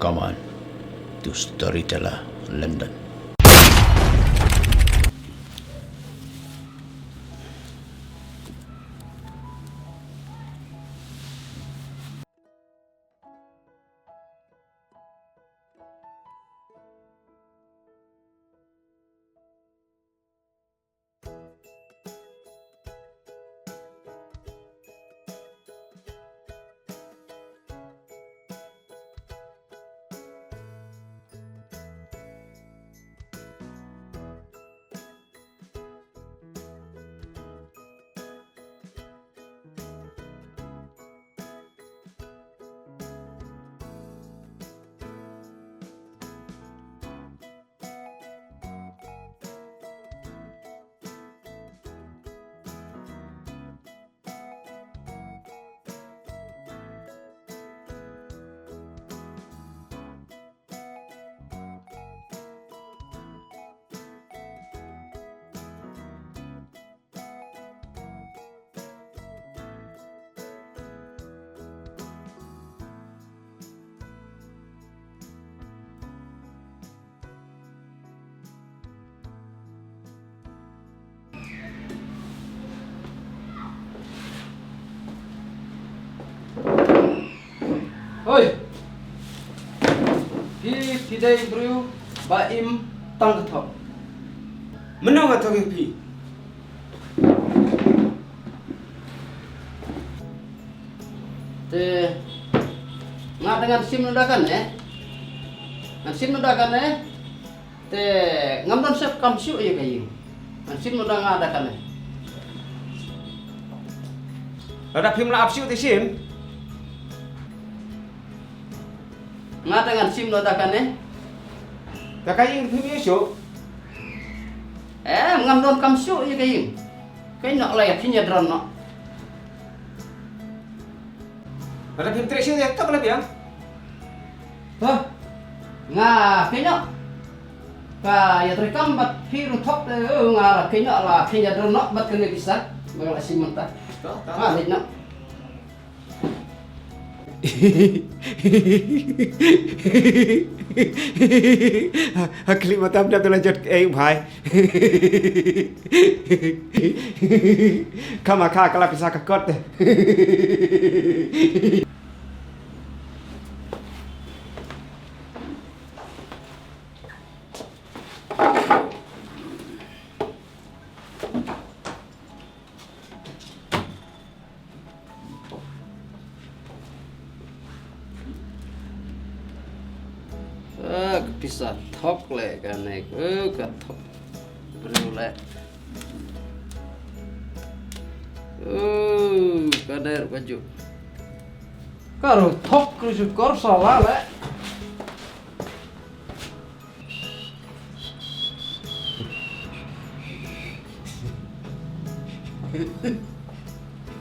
rekaman to Storyteller London. Oi, Pi day bro, baim tang thok. Menang atau Pi? Te nga dengan sim nudakan ngan sim nudakan te ngam don sep kam siu ye kayu. Ngan sim nudang ngadakan Ada Pi melap siu sim? nga dengan sim nudakan Tak kaya Pi siu? ngam don kam siu ye kayu. Kay nak layak kinya dron nak. Ada Pi trek siu tak boleh biang? Hah? Nga kenya ka ya rekam bat hiru thok te nga kenya la kenya dron nak bat kene bisa bang sim mata. Ah, lihat nak. Klip mata dah tu lanjut bhai. Kamu kalau bisa kekot deh. Bisa thok le kan ka thok bro le kader baju karo thok kru kor sala le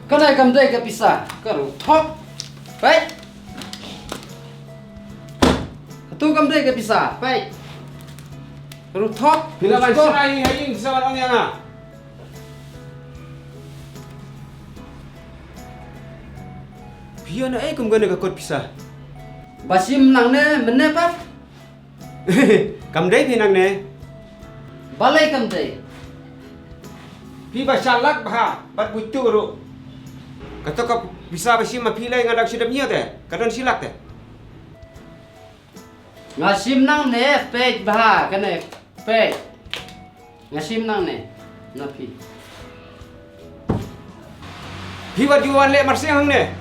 kadai kam dai ka bisa karo thok baik. Tu kam dai ke bisa, baik. Perlu thok. Bila macam serai haying sama orang yang ah. Biar nak kum gana kekot bisa. Basim nang ne menne pat. Kam dai pinang ne. Balai kam dai. Pi basalak bah, bat bucu ru. Kata kau bisa basim mapilai ngadak sudah miat kadang silak Ngasim nang ne pej bah kene pej. Ngasim nang ne napi. Pi wat jual le marsing hang ne.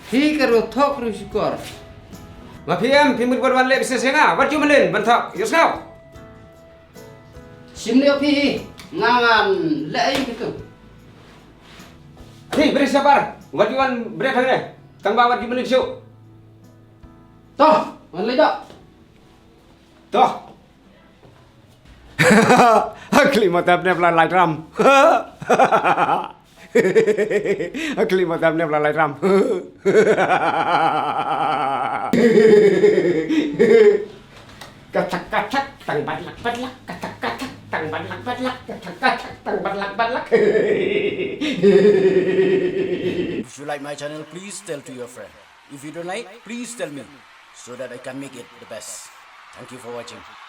Hi karo thok ru sikor. Mapiam pi mut buat le bisa senga, wat ju melen bantak. Yos kau. Sim le pi ngangan le ai gitu. Hei, beri sabar. Wat jual break hang ne. Tang bawa ju melen siu. Toh, man le dak. Toh. Akli mata apne pelan lai ram. Akli mata apne pelan lai ram. Kacak-kacak tang badlak-badlak, kacak-kacak tang badlak-badlak, kacak-kacak tang badlak-badlak. If you like my channel, please tell to your friend. If you don't like, please tell me. so that I can make it the best. Thank you for watching.